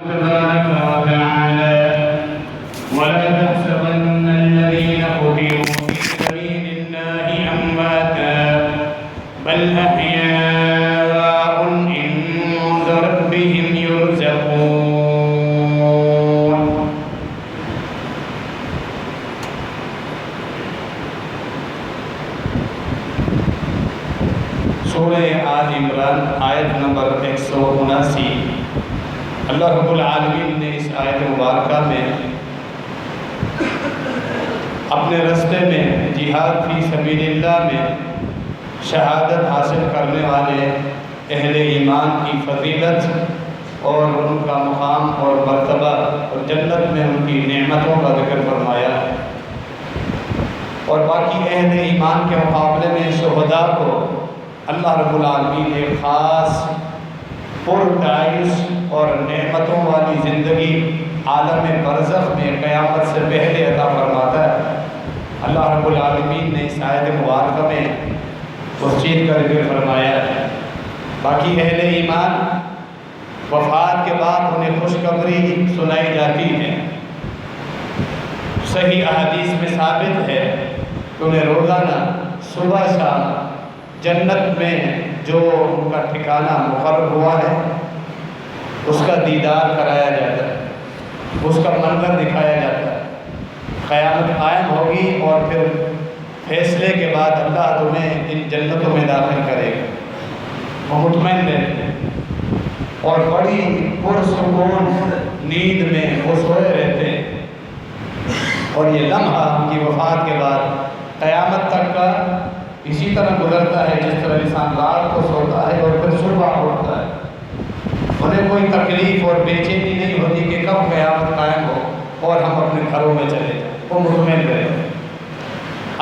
تبارك وتعالى ولا تحسبن الذين قتلوا في سبيل الله أمواتا بل أحياء عند ربهم يرزقون. سورہ آل عمران آیت نمبر 179. اللہ رب العالمین نے اس آیت مبارکہ میں اپنے راستے میں جہاد فی سبیل اللہ میں شہادت حاصل کرنے والے اہل ایمان کی فضیلت اور ان کا مقام اور مرتبہ اور جنت میں ان کی نعمتوں کا ذکر فرمایا، اور باقی اہل ایمان کے مقابلے میں شہداء کو اللہ رب العالمین ایک خاص پرتعیش اور نعمتوں والی زندگی عالم برزخ میں قیامت سے پہلے عطا فرماتا ہے۔ اللہ رب العالمین نے اس آیت مبارکہ میں اس چیز کا ذکر فرمایا ہے۔ باقی اہل ایمان وفات کے بعد انہیں خوشخبری سنائی جاتی ہے۔ صحیح احادیث میں ثابت ہے کہ انہیں روزانہ صبح شام جنت میں جو ان کا ٹھکانہ مقرر ہوا ہے اس کا دیدار کرایا جاتا ہے، اس کا منظر دکھایا جاتا ہے۔ قیامت قائم ہوگی اور پھر فیصلے کے بعد اللہ تمہیں ان جنتوں میں داخل کرے گا، وہ مطمئن رہتے ہیں اور بڑی پرسکون نیند میں وہ سوئے رہتے ہیں، اور یہ لمحہ ان کی وفات کے بعد قیامت تک کا اسی طرح گزرتا ہے جس طرح انسان رات کو سوتا ہے اور پھر صبح اٹھتا ہے۔ انہیں کوئی تکلیف اور بے چینی نہیں ہوتی کہ کب قیامت قائم ہو اور ہم اپنے گھروں میں چلے جائیں، وہ مطمئن رہے۔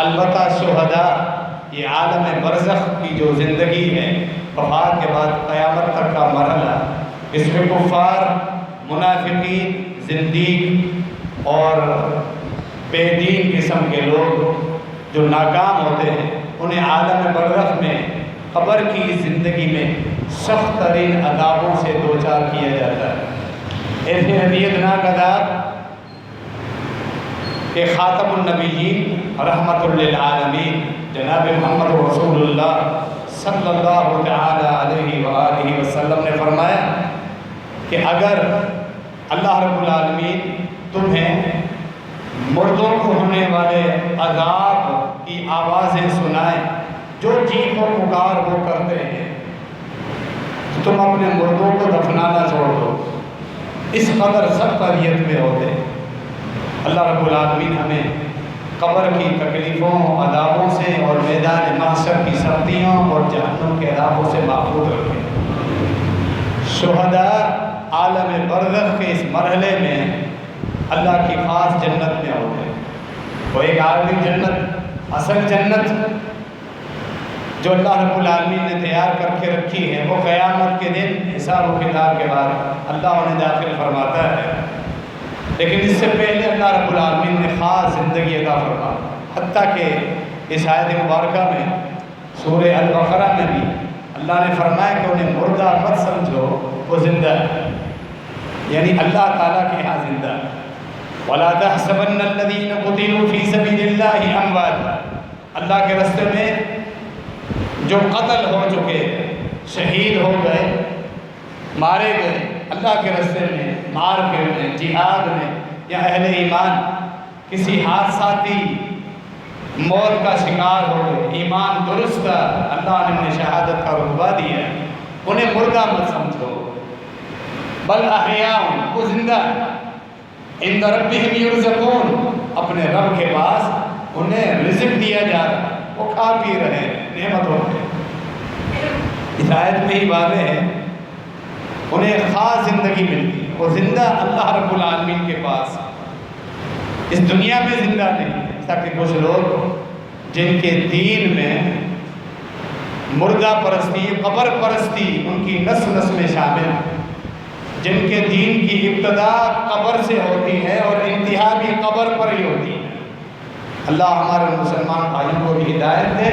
البتہ شہداء، یہ عالم برزخ کی جو زندگی ہے وفات کے بعد قیامت تک کا مرحلہ، اس میں کفار، منافقین، زندیق اور بے دین قسم کے لوگ جو ناکام ہوتے ہیں انہیں عالم برزخ میں قبر کی زندگی میں سخت ترین عذابوں سے دوچار کیا جاتا ہے۔ ایسے اذیتناک عذاب کہ خاتم النبیین رحمت للعالمین جناب محمد رسول اللہ صلی اللہ تعالی علیہ وآلہ وسلم نے فرمایا کہ اگر اللہ رب العالمین تمہیں مردوں کو ہونے والے عذاب کی آوازیں سنائیں جو چیخ و پکار وہ کرتے ہیں، تم اپنے مردوں کو دفنانا چھوڑ دو، اس قدر سخت اذیت میں ہوتے ہیں۔ اللہ رب العالمین ہمیں قبر کی تکلیفوں، عذابوں سے اور میدان محشر کی سختیوں اور جہنم کے عذابوں سے محفوظ رکھے۔ شہداء عالم برزخ کے اس مرحلے میں اللہ کی خاص جنت میں ہوتے ہیں۔ وہ ایک عالمی جنت، اصل جنت جو اللہ رب العالمین نے تیار کر کے رکھی ہے، وہ قیامت کے دن حساب و کتاب کے بعد اللہ انہیں داخل فرماتا ہے، لیکن اس سے پہلے اللہ رب العالمین نے خاص زندگی عطا فرمائی۔ حتیٰ کہ اس آیت مبارکہ میں سورہ البقرہ میں بھی اللہ نے فرمایا کہ انہیں مردہ مت سمجھو، وہ زندہ ہے، یعنی اللہ تعالیٰ کے یہاں زندہ ہے۔ وَلَا تَحْسَبَنَّ الَّذِينَ قُتِلُوا فِي سَبِيلِ اللَّهِ أَمْوَاتًا، اللہ کے راستے میں جو قتل ہو چکے، شہید ہو گئے، مارے گئے اللہ کے راستے میں، مارکیٹ میں، جہاد میں، یا اہل ایمان کسی حادثاتی موت کا شکار ہو گئے، ایمان درست تھا، اللہ نے انہیں شہادت کا رتبہ دیا، انہیں مردہ مت سمجھو، بل احیاء، وہ زندہ ہے، عند ربہم یرزقون، اپنے رب کے پاس انہیں رزق دیا جا رہا ہے، وہ کھا پی رہے ہیں نعمتوں سے۔ اس آیت میں ہی واضح ہے انہیں خاص زندگی ملتی ہے، وہ زندہ اللہ رب العالمین کے پاس، اس دنیا میں زندہ نہیں۔ تاکہ کچھ لوگ جن کے دین میں مردہ پرستی، قبر پرستی ان کی نس نس میں شامل ہے، جن کے دین کی ابتدا قبر سے ہوتی ہے اور انتہا بھی قبر پر ہی ہوتی ہے۔ اللہ ہمارے مسلمان بھائیوں کو بھی ہدایت دے،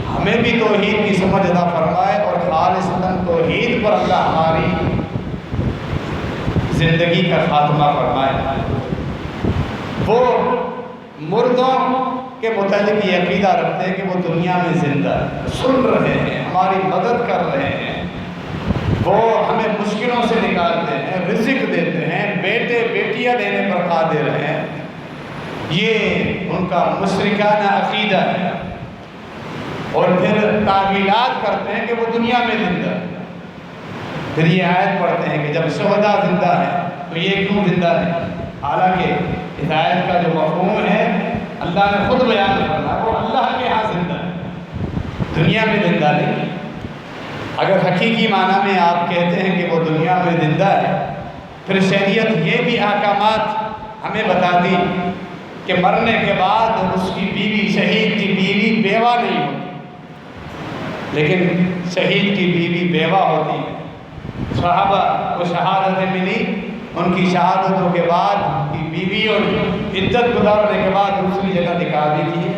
ہمیں بھی توحید کی سمجھ عطا فرمائے اور خالصتاً توحید پر اللہ ہماری زندگی کا خاتمہ فرمائے۔ وہ مردوں کے متعلق یہ عقیدہ رکھتے ہیں کہ وہ دنیا میں زندہ سن رہے ہیں، ہماری مدد کر رہے ہیں، وہ ہمیں مشکلوں سے نکالتے ہیں، رزق دیتے ہیں، بیٹے بیٹیاں دینے پر قادر ہیں۔ یہ ان کا مشرکانہ عقیدہ ہے، اور پھر تعویلات کرتے ہیں کہ وہ دنیا میں زندہ ہے۔ پھر یہ آیت پڑھتے ہیں کہ جب شہداء زندہ ہے تو یہ کیوں زندہ ہے؟ حالانکہ اس آیت کا جو مفہوم ہے اللہ نے خود بیان کرنا، وہ اللہ کے ہاں زندہ ہے، دنیا میں زندہ نہیں۔ اگر حقیقی معنی میں آپ کہتے ہیں کہ وہ دنیا میں زندہ ہے، پھر شریعت یہ بھی احکامات ہمیں بتا دی کہ مرنے کے بعد اس کی بیوی، شہید کی بیوی بیوہ نہیں ہوتی، لیکن شہید کی بیوی بیوہ ہوتی ہے۔ صحابہ کو شہادتیں ملی، ان کی شہادتوں کے بعد ان کی بیوی اور عدت گزارنے کے بعد دوسری جگہ نکال دی تھی،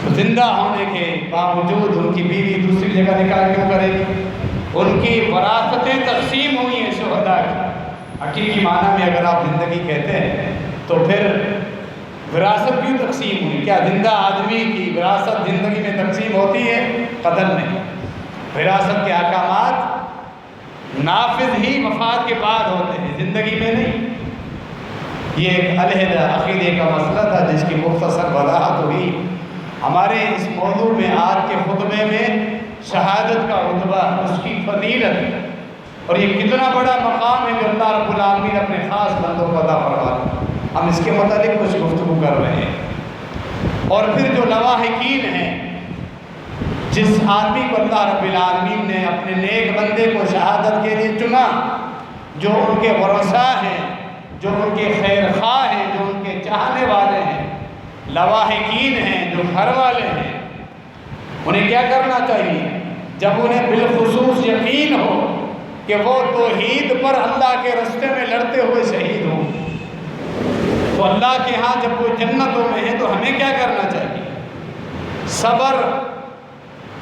تو زندہ ہونے کے باوجود ان کی بیوی دوسری جگہ نکال کیوں کرے گی؟ ان کی وراثتیں تقسیم ہوئی ہیں شہداء کی۔ حقیقی معنی میں اگر آپ زندگی کہتے ہیں تو پھر وراثت کیوں تقسیم ہوئی؟ کیا زندہ آدمی کی وراثت زندگی میں تقسیم ہوتی ہے؟ قطعاً نہیں۔ وراثت کے احکامات نافذ ہی وفات کے بعد ہوتے ہیں، زندگی میں نہیں۔ یہ ایک علیحدہ عقیدے کا مسئلہ تھا جس کی مختصر وضاحت ہوئی۔ ہمارے اس موضوع میں آج کے خطبے میں شہادت کا رتبہ، اس کی فضیلت اور یہ کتنا بڑا مقام ہے جو اللہ رب العالمین اپنے خاص بندوں کو عطا فرماتا ہے، ہم اس کے متعلق کچھ گفتگو کر رہے ہیں۔ اور پھر جو لواحقین ہیں، جس آدمی کو اللہ رب العالمین نے اپنے نیک بندے کو شہادت کے لیے چنا، جو ان کے ورثاء ہیں، جو ان کے خیر خواہ ہیں، جو ان کے چاہنے والے ہیں، لواحقین ہیں، جو گھر والے ہیں، انہیں کیا کرنا چاہیے؟ جب انہیں بالخصوص یقین ہو کہ وہ توحید پر اللہ کے راستے میں لڑتے ہوئے شہید ہوں، تو اللہ کے ہاں جب وہ جنتوں میں ہے تو ہمیں کیا کرنا چاہیے؟ صبر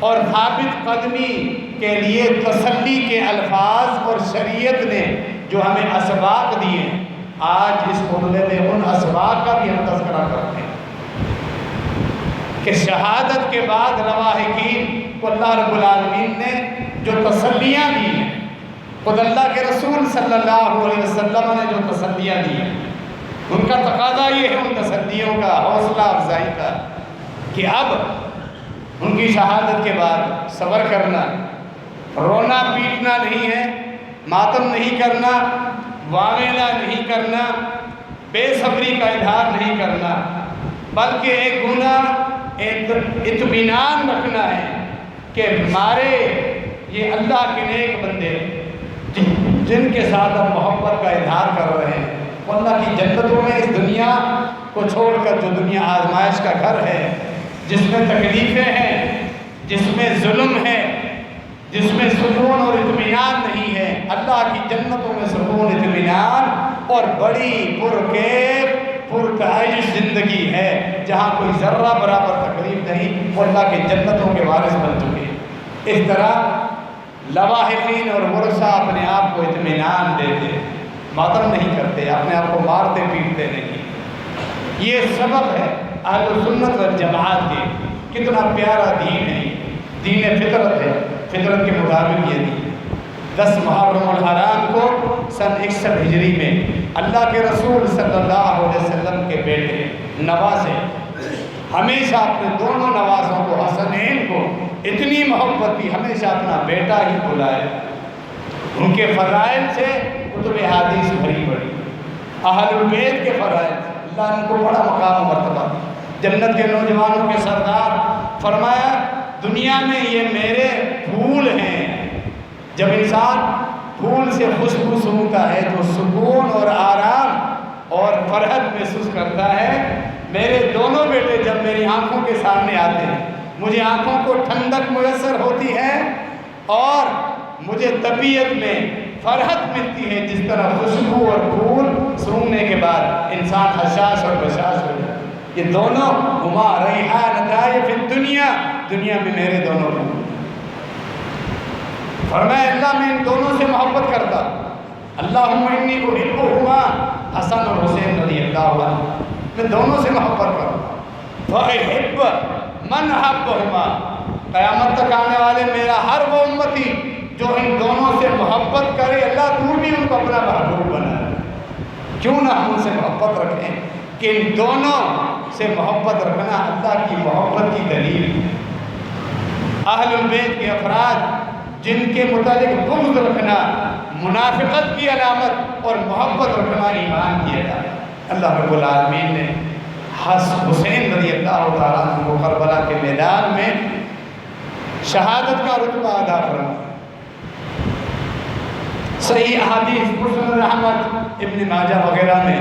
اور ثابت قدمی کے لیے تسلی کے الفاظ اور شریعت نے جو ہمیں اسباق دیے ہیں، آج اس خطبے میں ان اسباق کا بھی ہم تذکرہ کرتے ہیں کہ شہادت کے بعد لواحقین کو اللہ رب العالمین نے جو تسلیاں دی ہیں، خود اللہ کے رسول صلی اللہ علیہ وسلم نے جو تسلیاں دی ہیں، ان کا تقاضا یہ ہے ان تسلیوں کا، حوصلہ افزائی کا، کہ اب ان کی شہادت کے بعد صبر کرنا، رونا پیٹنا نہیں ہے، ماتم نہیں کرنا، واویلا نہیں کرنا، بے صبری کا اظہار نہیں کرنا، بلکہ ایک گناہ ایک اطمینان رکھنا ہے کہ ہمارے یہ اللہ کے نیک بندے جن کے ساتھ ہم محبت کا اظہار کر رہے ہیں، وہ اللہ کی جنتوں میں اس دنیا کو چھوڑ کر، جو دنیا آزمائش کا گھر ہے، جس میں تکلیفیں ہیں، جس میں ظلم ہے، جس میں سکون اور اطمینان نہیں ہے، اللہ کی جنتوں میں سکون، اطمینان اور بڑی پرکیف پرتعیش زندگی ہے، جہاں کوئی ذرہ برابر تکلیف نہیں، وہ اللہ کے جنتوں کے وارث بن چکے ہیں۔ اس طرح لواحقین اور ورثاء اپنے آپ کو اطمینان دیتے، ماتم نہیں کرتے، اپنے آپ کو مارتے پیٹتے نہیں۔ یہ سبب ہے اہل سنت والجماعت کے، کتنا پیارا دین ہے، دین فطرت ہے، فطرت کے مطابق یہ دین۔ 10 محرم الحرام کو سن 61 ہجری میں اللہ کے رسول صلی اللہ علیہ وسلم کے بیٹے نواسے ہمیشہ اپنے دونوں نوازوں کو، حسنین کو اتنی محبت کی، ہمیشہ اپنا بیٹا ہی بلائے۔ ان کے فضائل سے کتب حدیث بھری پڑی، اہل البیت کے فضائل سے اللہ نے ان کو بڑا مقام و مرتبہ دی۔ جنت کے نوجوانوں کے سردار، فرمایا دنیا میں یہ میرے پھول ہیں۔ جب انسان پھول سے خوشبو سونگھتا ہے تو سکون اور آرام اور فرحت محسوس کرتا ہے۔ میرے دونوں بیٹے جب میری آنکھوں کے سامنے آتے ہیں، مجھے آنکھوں کو ٹھنڈک میسر ہوتی ہے اور مجھے طبیعت میں فرحت ملتی ہے، جس طرح خوشبو اور پھول سونگھنے کے بعد انسان حساس اور بشاش ہو جاتا ہے۔ یہ دونوں ہما ریحانتان فی الدنیا، دنیا میں میرے دونوں پھول۔ فرمایا اللہ میں ان دونوں سے محبت کرتا، اللہم انی احبہما، حسن اور حسین رضی اللہ عنہ، میں دونوں سے محبت کرتا ہوں۔ فَأَحِبَّ مَنْ أَحَبَّهُمَا، قیامت تک آنے والے میرا ہر وہ امتی جو ان دونوں سے محبت کرے، اللہ تو بھی ان کو اپنا محبوب بنا۔ کیوں نہ ہم ان سے محبت رکھیں کہ ان دونوں سے محبت رکھنا اللہ کی محبت کی دلیل ہے۔ اہل البیت کے افراد جن کے متعلق بغض رکھنا منافقت کی علامت اور محبت رکھنا ایمان کی علامت۔ اللہ رب العالمین نے حسین رضی اللہ تعالیٰ عنہ کو کربلا کے میدان میں شہادت کا رتبہ ادا فرمایا۔ صحیح احادیث مسند احمد ابن ماجہ وغیرہ میں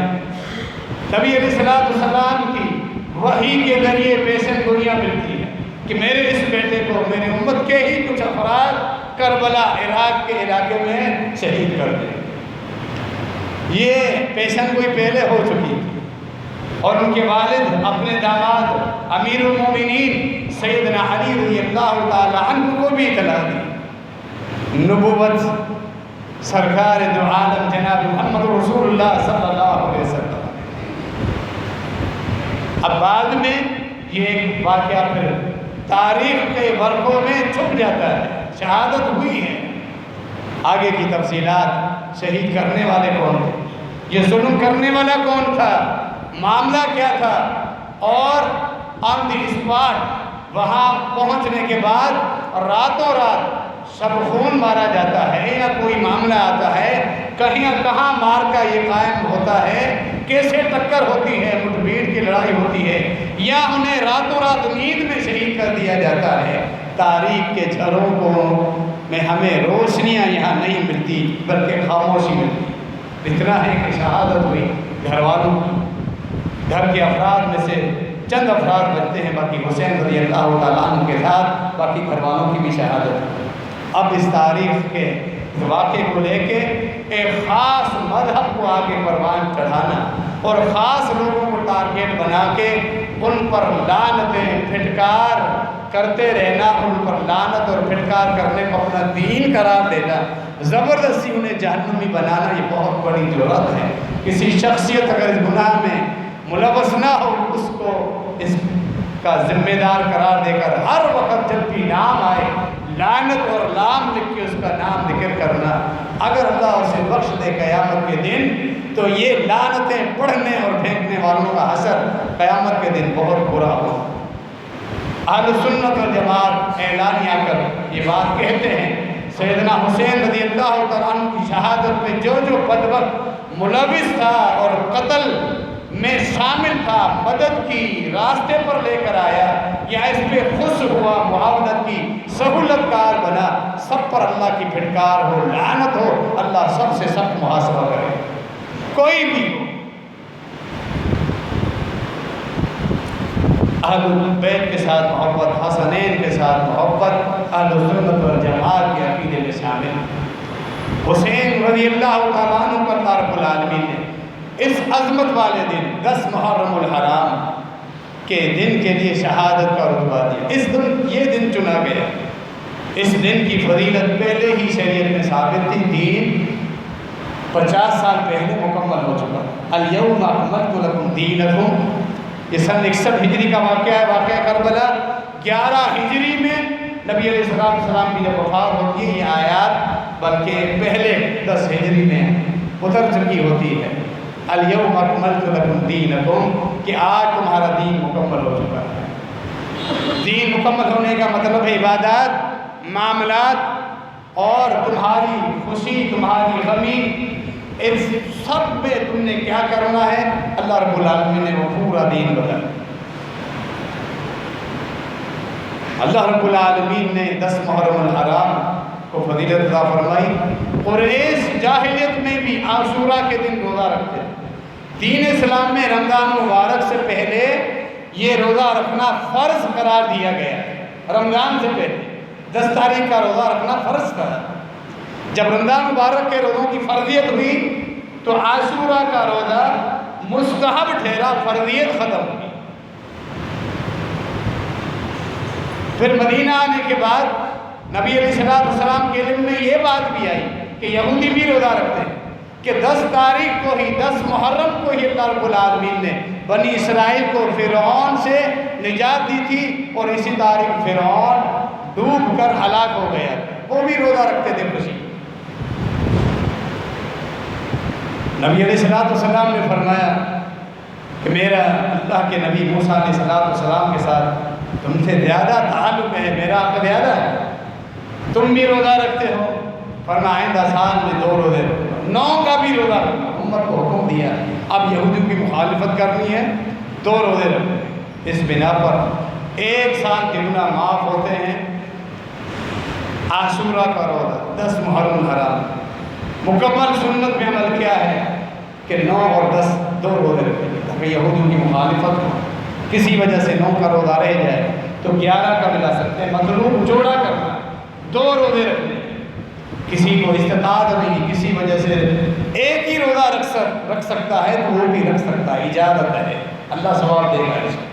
نبی علیہ السلام کی وحی کے ذریعے پیشن گوئیاں ملتی ہیں کہ میرے اس بیٹے کو میری امت کے ہی کچھ افراد کربلا عراق کے علاقے میں شہید کر دیں۔ یہ پیشن گوئی پہلے ہو چکی تھی اور ان کے والد اپنے داماد امیر المومنین سیدنا علی رضی اللہ تعالی عنہ کو بھی اطلاع دی۔ نبوت سرکار دو عالم جناب محمد رسول اللہ صلی اللہ علیہ وسلم۔ اب بعد میں یہ ایک واقعہ پھر تاریخ کے ورقوں میں چھپ جاتا ہے، شہادت ہوئی ہے، آگے کی تفصیلات، شہید کرنے والے کون تھے، یہ ظلم کرنے والا کون تھا، معاملہ کیا تھا، اور آن دی اسپاٹ وہاں پہنچنے کے بعد راتوں رات سب خون مارا جاتا ہے یا کوئی معاملہ آتا ہے، کہیں کہاں مار کا یہ قائم ہوتا ہے، کیسے ٹکر ہوتی ہے، مٹ بھیڑ کی لڑائی ہوتی ہے، یا انہیں راتوں رات نیند میں شہید کر دیا جاتا ہے۔ تاریخ کے جھروں میں ہمیں روشنیاں یہاں نہیں ملتی بلکہ خاموشی ملتی۔ اتنا ہے کہ شہادت ہوئی گھر والوں کی، گھر کے افراد میں سے چند افراد بچتے ہیں، باقی حسین رضی اللہ تعالیٰ عنہ کے ساتھ باقی گھر والوں کی بھی شہادت ہے۔ اب اس تاریخ کے واقعے کو لے کے ایک خاص مذہب کو آگے پروان چڑھانا اور خاص لوگوں کو ٹارگیٹ بنا کے ان پر لعنتیں پھٹکار کرتے رہنا، ان پر لعنت اور پھٹکار کرنے کو اپنا دین قرار دینا، زبردستی انہیں جہنمی بنانا، یہ بہت بڑی جرأت ہے۔ کسی شخصیت اگر اس گناہ میں ملوث نہ ہو، اس کو اس کا ذمہ دار قرار دے کر ہر وقت جب بھی نام آئے لعنت اور لام لکھ کے اس کا نام ذکر کرنا، اگر اللہ اسے بخش دے قیامت کے دن تو یہ لعنتیں پڑھنے اور پھینکنے والوں کا حشر قیامت کے دن بہت برا ہو۔ اہل سنت و جماعت اعلانیہ کر یہ بات کہتے ہیں، سیدنا حسین رضی اللہ تعالیٰ عنہ کی شہادت میں جو جو بدبخت ملوث تھا اور قتل میں شامل تھا، مدد کی راستے پر لے کر آیا یا اس پہ خوش ہوا، معاونت کی سہولت کار بنا، سب پر اللہ کی پھٹکار ہو، لعنت ہو، اللہ سب سے سخت محاسبہ کرے، کوئی بھی ہو۔ اہل بیت کے ساتھ محبت، حسنین کے ساتھ محبت اہل سنت والجماعت کے عقیدے میں شامل۔ حسین رضی اللہ تعالیٰ عنہ کو اللہ رب العالمین نے اس عظمت والے دن 10 محرم الحرام کے دن کے لیے شہادت کا رتبہ دیا۔ اس دن یہ دن چنا گیا، اس دن کی فضیلت پہلے ہی شریعت میں ثابت تھی، دین 50 سال پہلے مکمل ہو چکا۔ الیوم اکملت لکم دینکم، یہ سن 61 ہجری کا واقعہ ہے، واقعہ کربلا۔ 11 ہجری میں نبی علیہ السلام کی جب وفات ہوتی ہے، یہ آیات بلکہ پہلے 10 ہجری میں اتر چکی ہوتی ہے، الیوم اکملت لکم دینکم، کہ آج تمہارا دین مکمل ہو چکا ہے۔ دین مکمل ہونے کا مطلب ہے عبادات، معاملات اور تمہاری خوشی، تمہاری غمی، اس سب میں تم نے کیا کرنا ہے، اللہ رب العالمین نے وہ پورا دین بتایا۔ اللہ رب العالمین نے 10 محرم الحرام کو فضیلت عطا فرمائی۔ قریش جاہلیت میں بھی عاشورہ کے دن روزہ رکھتے ہیں۔ دین اسلام میں رمضان مبارک سے پہلے یہ روزہ رکھنا فرض قرار دیا گیا۔ رمضان سے پہلے 10 تاریخ کا روزہ رکھنا فرض تھا۔ جب رمضان مبارک کے روزوں کی فرضیت ہوئی تو عاشورہ کا روزہ مستحب ٹھہرا، فرضیت ختم ہوئی۔ پھر مدینہ آنے کے بعد نبی علیہ السلام کے علم میں یہ بات بھی آئی کہ یہودی بھی روزہ رکھتے ہیں، کہ 10 تاریخ کو ہی 10 محرم کو ہی اللہ رب العالمین نے بنی اسرائیل کو فرعون سے نجات دی تھی، اور اسی تاریخ فرعون ڈوب کر ہلاک ہو گیا، وہ بھی روزہ رکھتے تھے خوشی۔ نبی علیہ السلام نے فرمایا کہ میرا اللہ کے نبی موسیٰ علیہ السلام کے ساتھ تم سے زیادہ تعلق ہے، میرا آپ کا زیادہ ہے، تم بھی روزہ رکھتے ہو، فرمایا آئندہ سال میں 2 روزے 9 کا بھی روزہ رکھنا، امت کو حکم دیا اب یہودیوں کی مخالفت کرنی ہے 2 روزے رکھنا۔ اس بنا پر 1 سال کے گناہ معاف ہوتے ہیں۔ عاشورہ کا روزہ 10 محرم الحرام، مکمل سنت میں عمل کیا ہے کہ 9 اور 10 2 روزے رکھیں تاکہ یہودیوں کی مخالفت ہو، کسی وجہ سے 9 کا روزہ رہ جائے تو 11 کا ملا سکتے ہیں، مطلوب جوڑا کرنا، 2 روزے رکھنے، کسی کو استطاعت نہیں، کسی وجہ سے ایک ہی روزہ رکھ سکتا ہے تو وہ بھی رکھ سکتا ہے، اجازت ہے، اللہ ثواب دے گا اس کو۔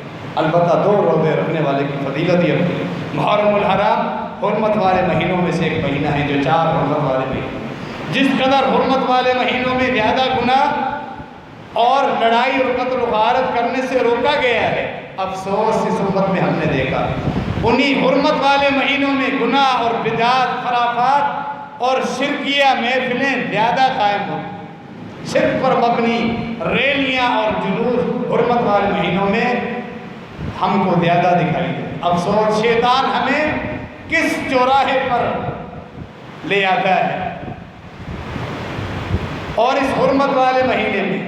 البتہ 2 روزے رکھنے والے کی فضیلت یہ ہوتی ہے۔ محرم الحرام حرمت والے مہینوں میں سے ایک مہینہ ہے جو 4 حرمت والے مہینے، جس قدر حرمت والے مہینوں میں زیادہ گناہ اور لڑائی اور قتل و غارت کرنے سے روکا گیا ہے، افسوس اس امت میں ہم نے دیکھا انہی حرمت والے مہینوں میں گناہ اور بدعات، خرافات اور شرکیہ محفلیں زیادہ قائم ہوں، شرک پر مبنی ریلیاں اور جلوس حرمت والے مہینوں میں ہم کو زیادہ دکھائی دے۔ افسوس شیطان ہمیں کس چوراہے پر لے آتا ہے، اور اس حرمت والے مہینے میں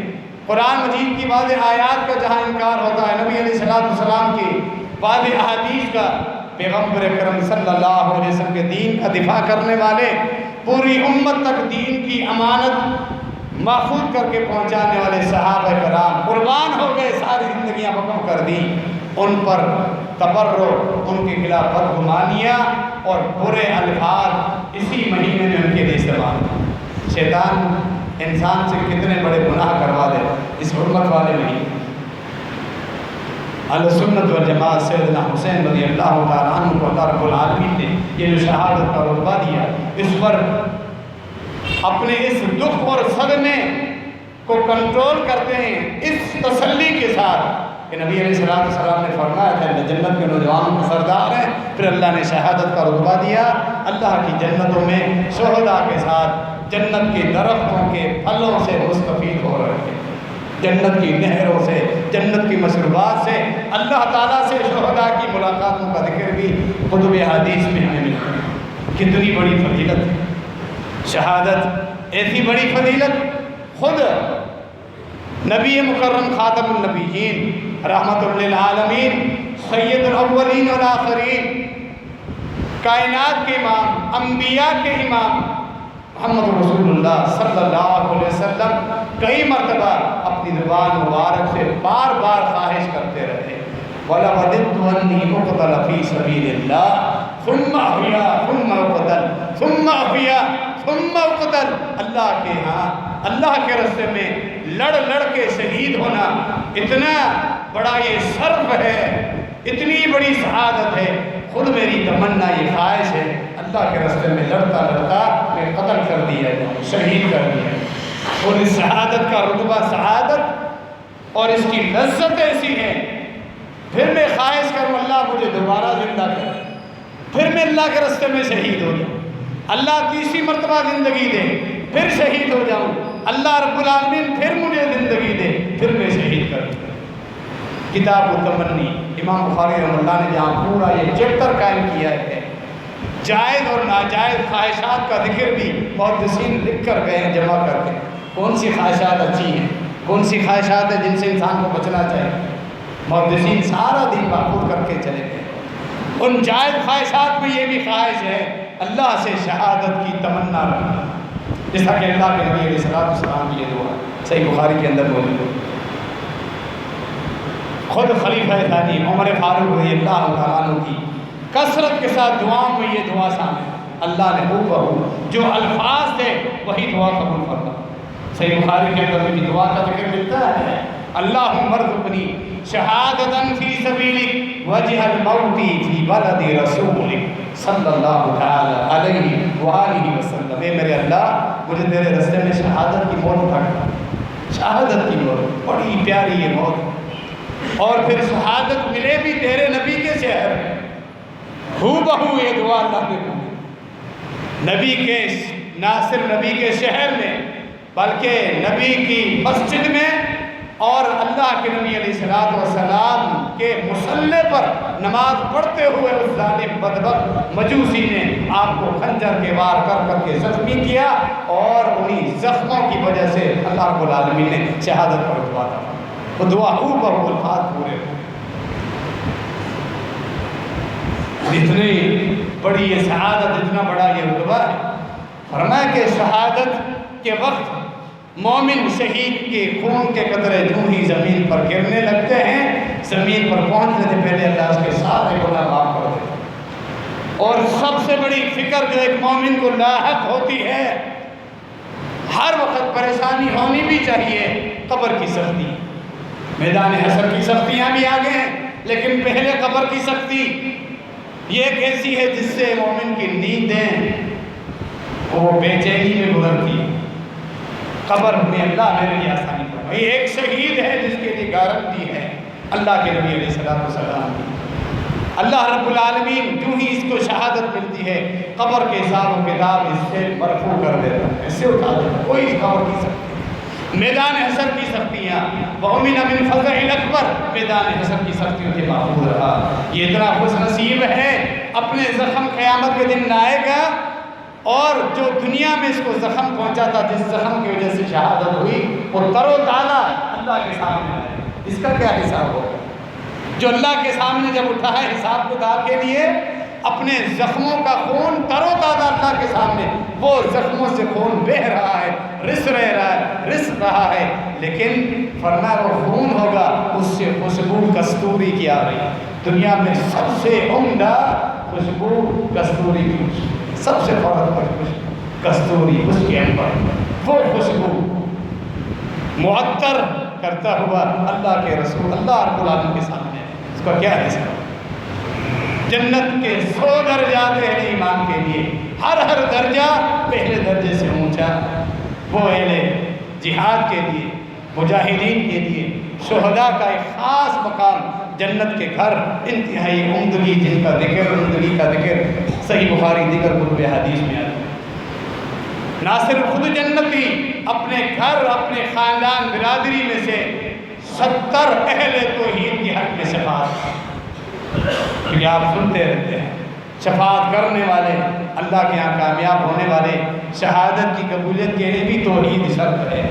قرآن مجید کی واضح آیات کا جہاں انکار ہوتا ہے، نبی علیہ السلام کی واضح احادیث کا، پیغمبر اکرم صلی اللہ علیہ وسلم کے دین کا دفاع کرنے والے، پوری امت تک دین کی امانت محفوظ کر کے پہنچانے والے صحابہ کرام قربان ہو گئے، ساری زندگیاں وقف کر دی، ان پر تبرع، ان کے خلاف بدگمانیاں اور برے الفاظ اسی مہینے میں ان کے لیے استعمال۔ شیطان انسان سے کتنے بڑے گناہ کروا دے اس حرمت والے مہینے۔ اہل سنت والجماعت سیدنا حسین رضی اللہ تعالیٰ عنہ کو اللہ رب العالمین نے یہ جو شہادت کا رتبہ دیا، اس پر اپنے اس دکھ اور صدمے کو کنٹرول کرتے ہیں اس تسلی کے ساتھ کہ نبی علیہ السلام نے فرمایا تھا کہ جنت کے نوجوانوں کا سردار ہے، پھر اللہ نے شہادت کا رتبہ دیا، اللہ کی جنتوں میں شہداء کے ساتھ جنت کے درختوں کے پھلوں سے مستفید ہو رہے ہیں، جنت کی نہروں سے، جنت کی مشروبات سے، اللہ تعالیٰ سے شہداء کی ملاقاتوں کا ذکر بھی کتب حدیث میں ہمیں ملتا ہے۔ کتنی بڑی فضیلت ہے شہادت، ایسی بڑی فضیلت خود نبی مکرم خاتم النبیین رحمت للعالمین سید الاولین والآخرین، کائنات کے امام، انبیاء کے امام محمد رسول اللہ صلی اللہ علیہ وسلم کئی مرتبہ اپنی زبان مبارک سے بار بار خواہش کرتے رہے، وَلَوَدِدْتُ أَنِّي أُقْتَلَ فِي سَبِيلِ اللَّهِ ثُمَّ أُحْيَا ثُمَّ أُقْتَلَ ثُمَّ أُحْيَا ثُمَّ أُقْتَلَ، اللہ کے ہاں اللہ کے راستے میں لڑ لڑ کے شہید ہونا اتنا بڑا یہ شرف ہے، اتنی بڑی سعادت ہے، خود میری تمنا یہ خواہش ہے اللہ کے راستے میں لڑتا لڑتا میں قتل کر دیا جاؤں، شہید کر دیا جاؤں۔ اور اس شہادت کا رتبہ، سعادت اور اس کی لذت ایسی ہے، پھر میں خواہش کروں اللہ مجھے دوبارہ زندہ کر، پھر میں اللہ کے راستے میں شہید ہو جاؤں، اللہ تیسری مرتبہ زندگی دے، پھر شہید ہو جاؤں، اللہ رب العالمین پھر مجھے زندگی دے، پھر میں شہید کر دوں۔ کتاب التمنی امام بخاری رحمہ اللہ نے جہاں پورا یہ چیپٹر قائم کیا ہے، جائز اور ناجائز خواہشات کا ذکر بھی محدثین لکھ کر گئے ہیں جمع کر کے، کون سی خواہشات اچھی ہیں، کون سی خواہشات ہیں جن سے انسان کو بچنا چاہیے، محدثین سارا دن محفوظ کر کے چلے گئے۔ ان جائز خواہشات میں یہ بھی خواہش ہے اللہ سے شہادت کی تمنا رکھنا، جیسا کہ اللہ کے نبی علیہ السلام کی یہ دعا صحیح بخاری کے اندر موجود ہے۔ خود خلیفہ ثانی عمر فاروق رضی اللہ تعالیٰ عنہ کی کثرت کے ساتھ دعاؤں میں یہ دعا شامل ہے، اللہ نے ہو جو الفاظ تھے وہی دعا قبول فرما۔ صحیح بخاری کے اندر بھی دعا کا ذکر ملتا ہے، اللہم ارزقنی شہادتاً فی سبیلک وجہ الموت فی بلد رسولک صلی اللہ تعالی علیہ وآلہ وسلم، اے میرے اللہ مجھے تیرے رستے میں شہادت کی موت تھا، شہادت کی موت، بڑی پیاری یہ موت، اور پھر شہادت ملے بھی تیرے نبی کے شہر میں، ہو بہو یہ دعا اللہ کے نبی کے، نہ صرف نبی کے شہر میں بلکہ نبی کی مسجد میں، اور اللہ کے نبی علیہ السلام کے مصلی پر نماز پڑھتے ہوئے اس ظالم بدبخت مجوسی نے آپ کو خنجر کے وار کر کر کے زخمی کیا، اور انہی زخموں کی وجہ سے اللہ رب العالمین نے شہادت پر دعا تھا، وہ دعا ہو بہو الفاظ پورے ہوئے۔ اتنی بڑی یہ سعادت، اتنا بڑا یہ رتبہ ہے، فرمایا کہ شہادت کے وقت مومن شہید کے خون کے قطرے جو ہی زمین پر گرنے لگتے ہیں، زمین پر پہنچنے سے پہلے اللہ اس کے سارے گناہ معاف کر دیتا ہے۔ اور سب سے بڑی فکر جو ایک مومن کو لاحق ہوتی ہے، ہر وقت پریشانی ہونی بھی چاہیے، قبر کی سختی، میدان حشر کی سختیاں بھی آگے ہیں، لیکن پہلے قبر کی سختی یہ ایک ایسی ہے جس سے مومن کی نیندیں وہ بے چینی میں گزرتی ہے۔ قبر میں اللہ میرے لیے آسانی فرمائے، یہ ایک شہید ہے جس کے لیے گارنٹی ہے اللہ کے نبی علیہ السلام کی۔ اللہ رب العالمین جو ہی اس کو شہادت ملتی ہے، قبر کے حساب و کتاب اس سے مرفوع کر دیتا ہے، اس سے اٹھا دیتا ہے، کوئی اس قبر کی سختی، میدان حشر کی سختیاں، وَأُمِنَ مِنْ فَزَعِ الْأَكْبَرِ، میدان حشر کی سختیوں سے محفوظ رہا۔ یہ اتنا خوش نصیب ہے، اپنے زخم قیامت کے دن آئے گا، اور جو دنیا میں اس کو زخم پہنچا تھا، جس زخم کی وجہ سے شہادت ہوئی، وہ تر و تازہ اللہ کے سامنے آئے، اس کا کیا حساب ہوگا؟ جو اللہ کے سامنے جب اٹھا ہے حساب کتاب کے لیے، اپنے زخموں کا خون تر و تازہ اللہ کے سامنے، وہ زخموں سے خون بہہ رہا ہے، رس رہا ہے، لیکن فرمایا وہ خون ہوگا، اس سے خوشبو کستوری کی آ رہی ہے۔ دنیا میں سب سے عمدہ خوشبو کستوری کی خوشبو، سب سے فوراً خوشبو کستوری، اس کے اندر وہ خوشبو معطر کرتا ہوا اللہ کے رسول اللہ رب العالمین کے سامنے، اس کا کیا حصہ؟ جنت کے 100 درجات اہل ایمان کے لیے، ہر درجہ پہلے درجے سے اونچا، وہ اہل جہاد کے لیے، مجاہدین کے لیے، شہداء کا ایک خاص مقام، جنت کے گھر انتہائی عمدگی، جن کا ذکر، عمدگی کا ذکر صحیح بخاری دیگر کتب حدیث میں آتا ہے۔ نہ صرف خود جنتی، اپنے گھر، اپنے خاندان، برادری میں سے 70 اہل توحید کے حق میں شفاعت، کیونکہ آپ سنتے رہتے ہیں شفاعت کرنے والے، اللہ کے یہاں کامیاب ہونے والے، شہادت کی قبولیت کے لیے بھی توحید شرط ہے،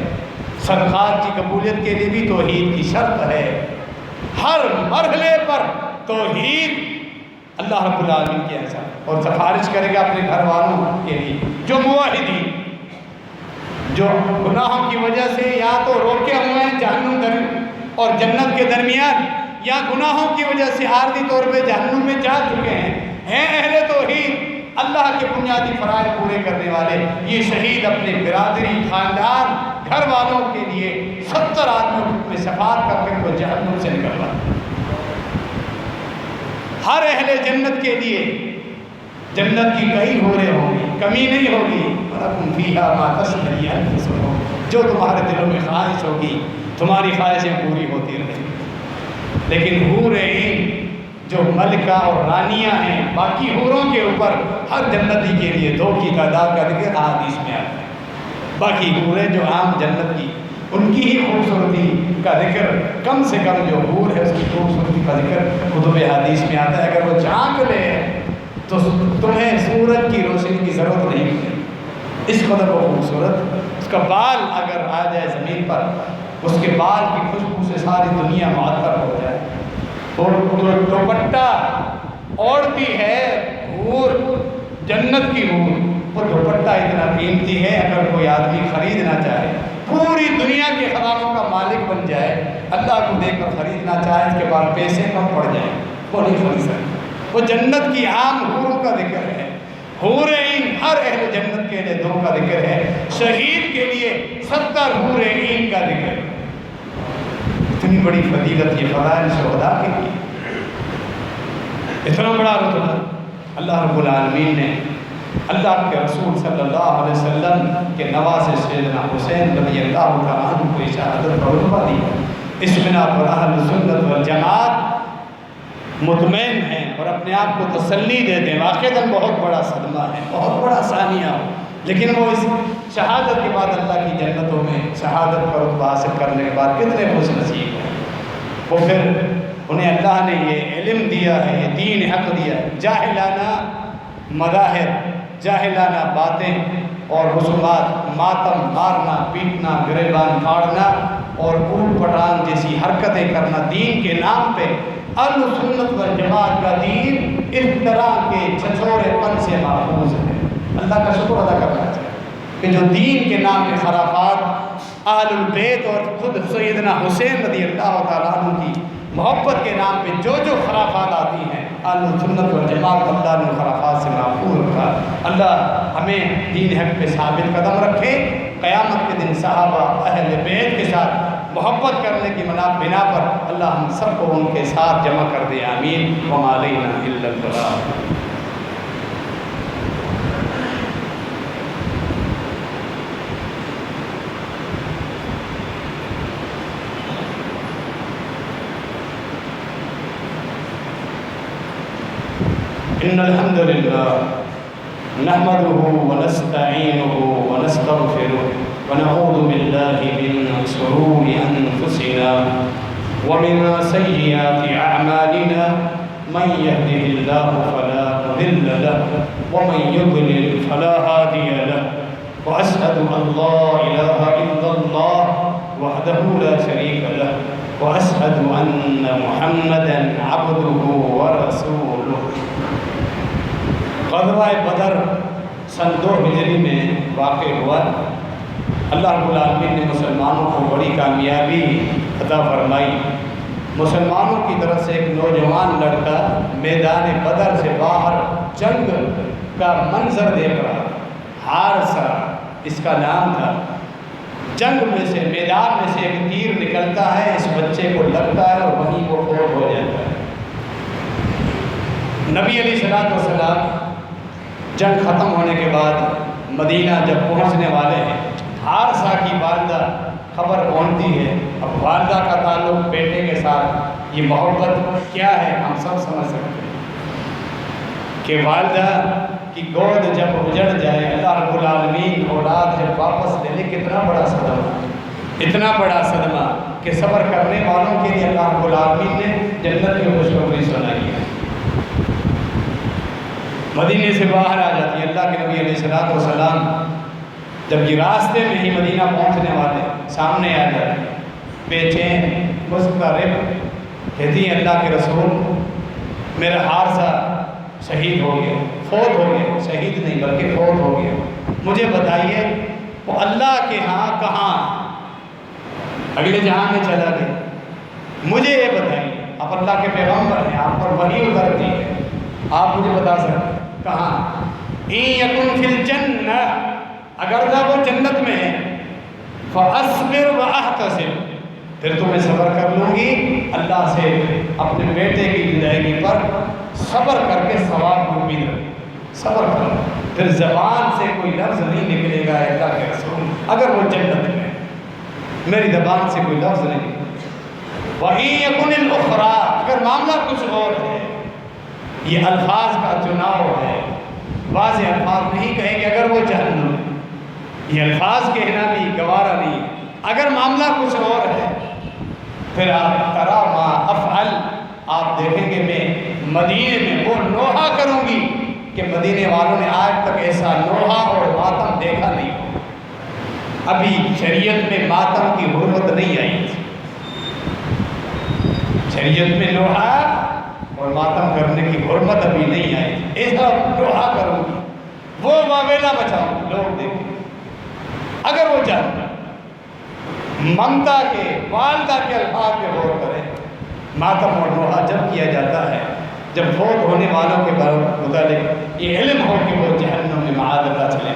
صدقات کی قبولیت کے لیے بھی توحید کی شرط ہے، ہر مرحلے پر توحید اللہ رب العالمین کی احسان، اور سفارش کرے گا اپنے گھر والوں کے لیے جو موحدین، جو گناہوں کی وجہ سے یا تو روکے ہوئے ہیں جہنم اور جنت کے درمیان، یا گناہوں کی وجہ سے عارضی طور پہ جہنم میں جا چکے ہیں اہل توحید، اللہ کے بنیادی فرائض پورے کرنے والے، یہ شہید اپنے برادری، خاندان، گھر والوں کے لیے 70 آدمیوں میں شفاعت کر کے وہ جہنم سے نکلوا، ہر اہل جنت کے لیے جنت کی کئی حوریں ہوں گی، کمی نہیں ہوگی، وَلَكُمْ فِيهَا مَا تَشْتَهِي أَنفُسُكُمْ، جو تمہارے دلوں میں خواہش ہوگی، تمہاری خواہشیں پوری ہوتی رہیں گی۔ لیکن حور عین جو ملکہ اور رانیاں ہیں، باقی حوروں کے اوپر ہر جنتی کے لیے 2 کی تعداد کا ذکر حدیث میں آتا ہے، باقی حوریں جو عام جنت کی، ان کی ہی خوبصورتی کا ذکر، کم سے کم جو حور ہے اس کی خوبصورتی کا ذکر کتب حدیث میں آتا ہے۔ اگر وہ جھانک لے تو تمہیں سورج کی روشنی کی ضرورت نہیں ہے، اس قدر وہ خوبصورت، اس کا بال اگر آ جائے زمین پر، اس کے بال کی خوشبو سے ساری دنیا معطر ہو جائے، اور دوپٹہ اوڑھتی ہے حور، جنت کی حور، وہ دوپٹہ اتنا قیمتی ہے، اگر کوئی آدمی خریدنا چاہے، پوری دنیا کے خزانوں کا مالک بن جائے، اللہ کو دیکھ کر خریدنا چاہے، اس کے بعد پیسے کم پڑ جائیں، وہ نہیں خرید سکتے۔ وہ جنت کی عام حوروں کا ذکر ہے، حور عین ہر اہل جنت کے لیے 2 کا ذکر ہے، شہید کے لیے 70 حور عین کا ذکر ہے۔ اتنی بڑی فضیلت یہ فضائل شہداء کے لیے، اتنا بڑا رتبہ اللہ رب العالمین نے اللہ کے رسول صلی اللہ علیہ وسلم کے نواسے سیدنا حسین رضی اللہ تعالیٰ عنہ کو شہادت کا رتبہ دیا۔ اس بنا پر اہل سنت والجماعت مطمئن ہیں اور اپنے آپ کو تسلی دیتے ہیں۔ واقعتاً بہت بڑا صدمہ ہے، بہت بڑا ثانیہ ہو، لیکن وہ اس شہادت کے بعد اللہ کی جنتوں میں شہادت کا رتبہ حاصل کرنے کے بعد کتنے خوش نصیب ہیں۔ وہ پھر انہیں اللہ نے یہ علم دیا ہے، یہ دین حق دیا ہے۔ جاہلانہ مظاہر، جاہلانہ باتیں اور رسومات، ماتم مارنا، پیٹنا، گریبان پھاڑنا اور اوٹ پٹان جیسی حرکتیں کرنا دین کے نام پہ، اہل سنت والجماعت کا دین اس طرح کے چھچورے پن سے محفوظ ہے۔ اللہ کا شکر ادا کرنا چاہیے کہ جو دین کے نام پہ خرافات، اہل البیت اور خود سیدنا حسین رضی اللہ تعالیٰ عنہ کی محبت کے نام پہ جو خرافات آتی ہیں، اہل سنت والجماعت اللہ نے خرافات سے محفوظ رکھا۔ اللہ ہمیں دین حق پہ ثابت قدم رکھے، قیامت کے دن صحابہ اہل بیت کے ساتھ محبت کرنے کی بنا پر اللہ ہم سب کو ان کے ساتھ جمع کر دے، آمین۔ وما علینا الا البلاغ۔ إن الحمد لله نحمده ونستعينه ونستغفره ونعوذ بالله من شرور أنفسنا ومن سيئات أعمالنا من يهده الله فلا مضل له ومن يضلل فلا هادي له وأشهد أن لا إله إلا الله وحده لا شريك له وأشهد أن محمدا عبده ورسوله۔ غزوہ بدر سن 2 ہجری میں واقع ہوا۔ اللہ رب العالمین نے مسلمانوں کو بڑی کامیابی عطا فرمائی۔ مسلمانوں کی طرف سے ایک نوجوان لڑکا میدان بدر سے باہر جنگ کا منظر دیکھ رہا، حارثہ اس کا نام تھا۔ جنگ میں سے، میدان میں سے ایک تیر نکلتا ہے، اس بچے کو لگتا ہے اور وہیں وہ فوت ہو جاتا ہے۔ نبی علیہ السلام جنگ ختم ہونے کے بعد مدینہ جب پہنچنے والے ہیں، حارثہ کی والدہ خبر پہنچتی ہے۔ اب والدہ کا تعلق بیٹے کے ساتھ یہ محبت کیا ہے ہم سب سمجھ سکتے ہیں کہ والدہ کی گود جب اجڑ جائے، اللہ رب العالمین اولاد جب واپس لے لے، کتنا بڑا صدمہ، اتنا بڑا صدمہ کہ صبر کرنے والوں کے لیے اللہ رب العالمین نے جنت کی خوشخبری سنائی ہے۔ مدینے سے باہر آ جاتی ہے۔ اللہ کے نبی علیہ السلام جب یہ راستے میں ہی مدینہ پہنچنے والے سامنے آ جاتے ہیں، بے چین مضطرب، کہتی ہیں اللہ کے رسول میرا حارثہ شہید ہو گیا، فوت ہو گیا، شہید نہیں بلکہ فوت ہو گیا، مجھے بتائیے وہ اللہ کے ہاں کہاں، اگلے جہاں میں چلا گیا، مجھے یہ بتائیے، آپ اللہ کے پیغمبر ہیں، آپ پر وحی اترتی ہے، آپ مجھے بتا سکتے کہاں؟ اِن یکن فی الجنہ، اگر وہ جنت میں ہے، فَأَصْبِرْ وَأَحْتَسِبْ، پھر تو میں صبر کر لوں گی اللہ سے اپنے بیٹے کی جدائیگی پر، صبر کر کے ثواب کو امید رکھ، صبر کر، پھر زبان سے کوئی لفظ نہیں نکلے گا اللہ کے رسول اگر وہ جنت میں، میری زبان سے کوئی لفظ نہیں نکلے گا۔ وَإِن يَكُنِ الْأُخْرَى، اگر معاملہ کچھ اور ہے، یہ الفاظ کا چناؤ ہے، واضح الفاظ نہیں کہیں کہ اگر وہ جہنم ہے، یہ الفاظ کہنا بھی گوارا نہیں، اگر معاملہ کچھ اور ہے پھر آپ ترا ما افعل، آپ دیکھیں گے میں مدینے میں وہ نوحہ کروں گی کہ مدینے والوں نے آج تک ایسا نوحہ اور ماتم دیکھا نہیں ہو۔ ابھی شریعت میں ماتم کی حرمت نہیں آئی، شریعت میں نوحہ اور ماتم کرنے کی حرمت ابھی نہیں آئی، ایسا نوحہ کروں گی، وہ واویلا بچاؤں گی، لوگ دیکھیں اگر وہ جانتا ممتا کے والدہ کے الفاظ پہ غور کریں۔ ماتم اور نوحہ جب کیا جاتا ہے جب فوت ہونے والوں کے متعلق یہ علم ہو کہ وہ جہنم میں معاذ اللہ چلے،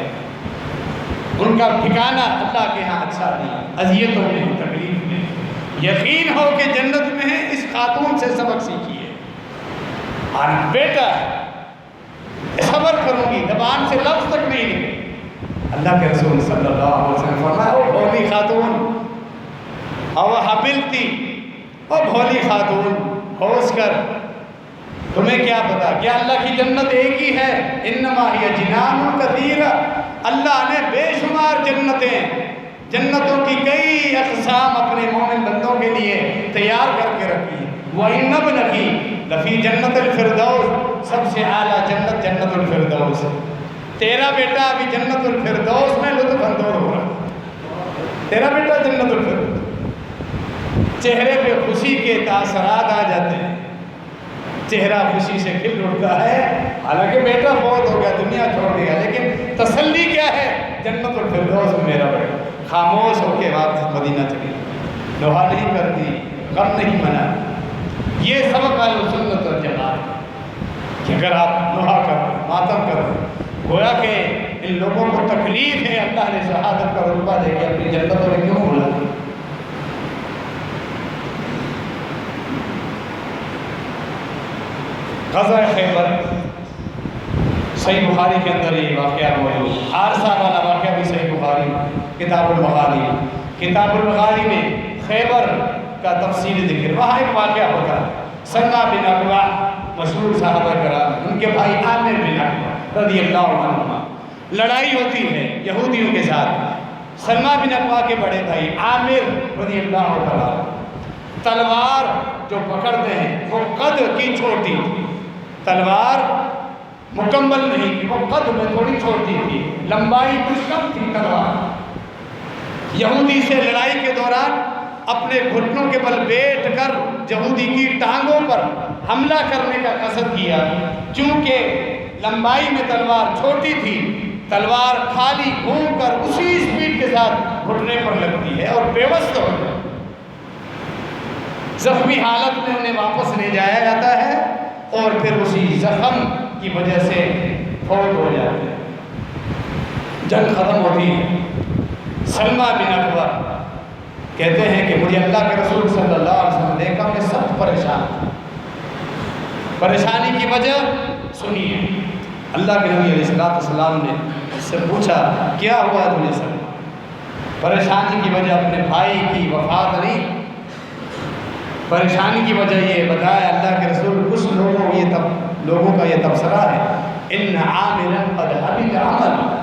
ان کا ٹھکانہ اللہ کے ہاں اچھا نہیں، اذیتوں میں، تکلیف میں، یقین ہو کہ جنت میں ہے، اس خاتون سے سبق سیکھیے۔ اور بیٹا صبر کروں گی، زبان سے لفظ تک نہیں نکلے۔ اللہ کے رسول صلی اللہ علیہ وسلم فرمایا او بھولی خاتون، او حبلتی، او بھولی خاتون، ہوش کر، تمہیں کیا پتا کیا اللہ کی جنت ایک ہی ہے؟ انما ہی جنان کثیرہ، اللہ نے بے شمار جنتوں کی کئی اقسام اپنے مومن بندوں کے لیے تیار کر کے رکھی ہے۔ وَإِنَّ ابْنَكِ لَفِي جَنَّةِ الْفِرْدَوْسِ، سب سے اعلیٰ جنت جنت الفردوس ہے۔ تیرا بیٹا ابھی جنت الفردوس میں لطف اندوز ہو رہا ہے، تیرا بیٹا جنت الفردوس، چہرے پہ خوشی کے تاثرات آ جاتے ہیں، چہرہ خوشی سے کھل اٹھتا ہے، حالانکہ بیٹا فوت ہو گیا، دنیا چھوڑ دیا، لیکن تسلی کیا ہے؟ جنت الفردوس میں میرا بیٹا۔ خاموش ہو کے واپس مدینہ چلی، نوحہ نہیں کرتی، غم نہیں منا۔ یہ سبق اہل سنت والجماعت کہ اگر آپ نوحہ کر ماتم کر، گویا کہ ان لوگوں کو تکلیف ہے، اللہ نے شہادت کا رتبہ دے کے اپنی جنتوں نے کیوں بولا؟ غزوہ خیبر، صحیح بخاری کے اندر یہ واقعہ موجود، حارثہ والا واقعہ بھی صحیح بخاری کتاب المغازی، کتاب المغازی میں خیبر کا تفصیلی ذکر، وہاں ایک واقعہ ہوتا ہے۔ سلمہ بن اکوع مشہور صحابہ کرام، ان کے بھائی عامر بن اکوع رضی اللہ عنہ، لڑائی ہوتی ہے یہودیوں کے ساتھ۔ سلمہ بن اکوع کے بڑے بھائی عامر رضی اللہ عنہ تلوار جو پکڑتے ہیں وہ قد کی چھوٹی تھی، تلوار مکمل نہیں تھی، وہ قد میں تھوڑی چھوٹی تھی، لمبائی کچھ کم تھی تلوار۔ یہودی سے لڑائی کے دوران اپنے گھٹنوں کے بل بیٹھ کر یہودی کی ٹانگوں پر حملہ کرنے کا قصد کیا، چونکہ لمبائی میں تلوار چھوٹی تھی، تلوار خالی گھوم کر اسی سپیڈ کے ساتھ گھٹنے پر لگتی ہے اور پیوست ہو جائے، زخمی حالت میں انہیں واپس لے جایا جاتا ہے اور پھر اسی زخم کی وجہ سے فوت ہو جاتے ہیں، جنگ ختم ہوتی ہے۔ سلمہ بن اکوع کہتے ہیں کہ مجھے اللہ کے رسول صلی اللہ علیہ وسلم دیکھا، میں سخت پریشان تھا۔ پریشانی کی وجہ سنیے، اللہ کے نبی علیہ السلام نے اس سے پوچھا کیا ہوا تجھے سلمہ؟ پریشانی کی وجہ اپنے بھائی کی وفات نہیں، پریشانی کی وجہ یہ بتایا اللہ کے رسول کچھ لوگوں کا یہ تبصرہ ہے، ان عامرا قد حبط عمل،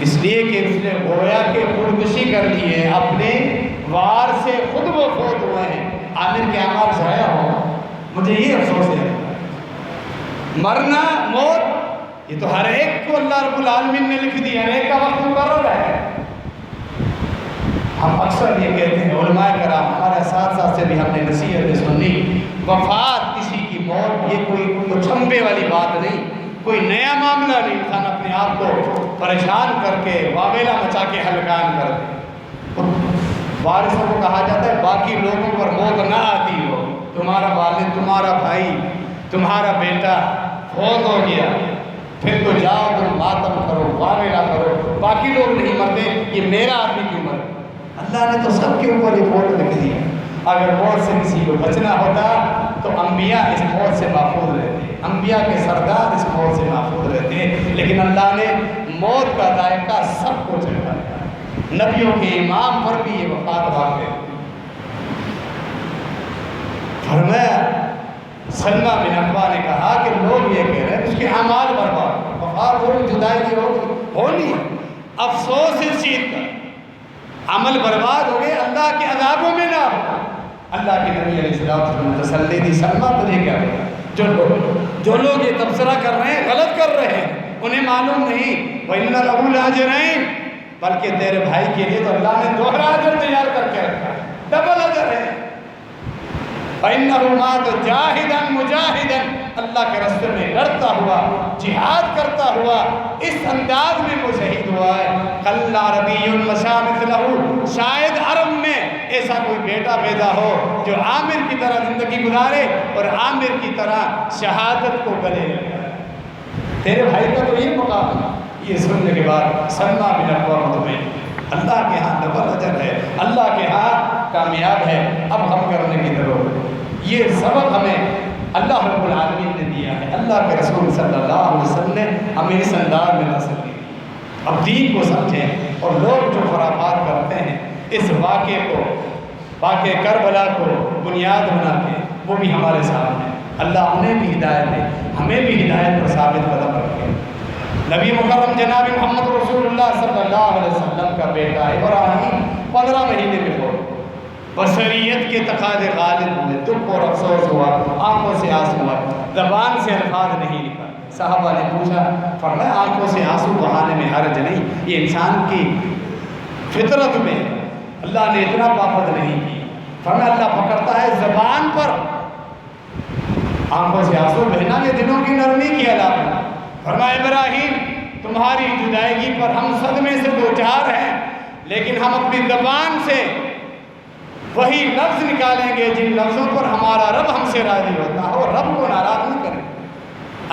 اس لیے کہ اس نے گویا کہ خودکشی کر لی ہے، اپنے وار سے خود وہ فوت ہوئے ہیں، عامر کے اعمال ضائع ہو۔ مجھے یہ افسوس ہے، مرنا موت یہ تو ہر ایک کو اللہ رب العالمین نے لکھ دیا، ہر ایک کا وقت مقرر ہے۔ ہم اکثر یہ کہتے ہیں، علماء کرام ہمارے اساتذہ سے بھی ہم نے نصیحت سنی، وفات کسی کی موت یہ کوئی چھمبے والی بات نہیں، کوئی نیا معاملہ نہیں، انسان اپنے آپ کو پریشان کر کے واویلا مچا کے ہلکان کر دے۔ وارثوں کو کہا جاتا ہے باقی لوگوں پر موت نہ آتی ہو، تمہارا والد، تمہارا بھائی، تمہارا بیٹا فوت ہو گیا، پھر تو جاؤ تم ماتم کرو، واویلا کرو، باقی لوگ نہیں مرتے، یہ میرا آدمی کیوں مرے؟ اللہ نے تو سب کے اوپر یہ موت لکھ دی ہے۔ اگر موت سے کسی کو بچنا ہوتا تو انبیاء اس موت سے محفوظ رہتے، انبیاء کے سردار اس موت سے محفوظ رہتے، لیکن اللہ نے موت کا ذائقہ سب کو چکھایا، نبیوں کے امام پر بھی یہ وفات واقع ہے۔ فرمایا سلمہ بن اکوع نے کہا کہ لوگ یہ کہہ رہے ہیں اس کے اعمال برباد، وفات ہو جدائی کی ہونی، افسوس اس چیز کا، عمل برباد ہو گئے، اللہ کے عذابوں میں نہ ہو۔ اللہ کے نبی علیہ السلام نے تسلی دی، سلمہ تجھے کیا پتا، جو لوگ یہ تبصرہ کر رہے ہیں غلط کر رہے ہیں، انہیں معلوم نہیں وَإِنَّ لَهُ لَأَجْرَيْنِ، بلکہ تیرے بھائی کے لیے تو اللہ نے دوہرا اجر تیار کر کے رکھا ہے، ڈبل اجر ہے۔ فَإِنَّهُ مَاتَ جَاهِدًا مُجَاهِدًا، اللہ کے راستے میں لڑتا ہوا، جہاد کرتا ہوا، اس انداز میں وہ شہید ہوا ہے۔ قَلَّ عَرَبِيٌّ مَشَىٰ مِثْلَهُ، شاید عرب میں ایسا کوئی بیٹا پیدا ہو جو عامر کی طرح زندگی گزارے اور عامر کی طرح شہادت کو گلے لگائے۔ تیرے بھائی کا تو یہ مقام ہے۔ یہ سننے کے بعد سلمہ بن اکوع مطمئن، اللہ کے ہاں ڈبل اجر ہے، اللہ کے ہاں کامیاب ہے، اب ہم کرنے کی ضرورت ہے۔ یہ سبق ہمیں اللہ رب العالمین نے دیا ہے، اللہ کے رسول صلی اللہ علیہ وسلم نے ہمیں اس انداز میں تسلی دی۔ اب دین کو سمجھیں، اور لوگ جو خرافات کرتے ہیں اس واقعے کو، واقعے کربلا کو بنیاد بنا کے، وہ بھی ہمارے سامنے، اللہ انہیں بھی ہدایت دے، ہمیں بھی ہدایت پر ثابت قدم رکھے۔ نبی مکرم جناب محمد رسول اللہ صلی اللہ علیہ وسلم کا بیٹا ابراہیم 15 مہینے میں ہو، بشریت کے تقاضے غالب ہوئے، دکھ اور افسوس ہوا، آنکھوں سے آنسو ہوا، زبان سے الفاظ نہیں نکلا۔ صحابہ نے پوچھا، فرمایا آنکھوں سے آنسو بہانے میں حرج نہیں، یہ انسان کی فطرت میں اللہ نے اتنا پابند نہیں کی۔ فرمایا اللہ پکڑتا ہے زبان پر، آنکھوں سے آنسو بہنا یہ دلوں کی نرمی کی علامت۔ فرمایا ابراہیم تمہاری جدائیگی پر ہم صدمے سے دوچار ہیں، لیکن ہم اپنی زبان سے وہی لفظ نکالیں گے جن لفظوں پر ہمارا رب ہم سے راضی ہوتا ہے، اور رب کو ناراض نہیں کریں۔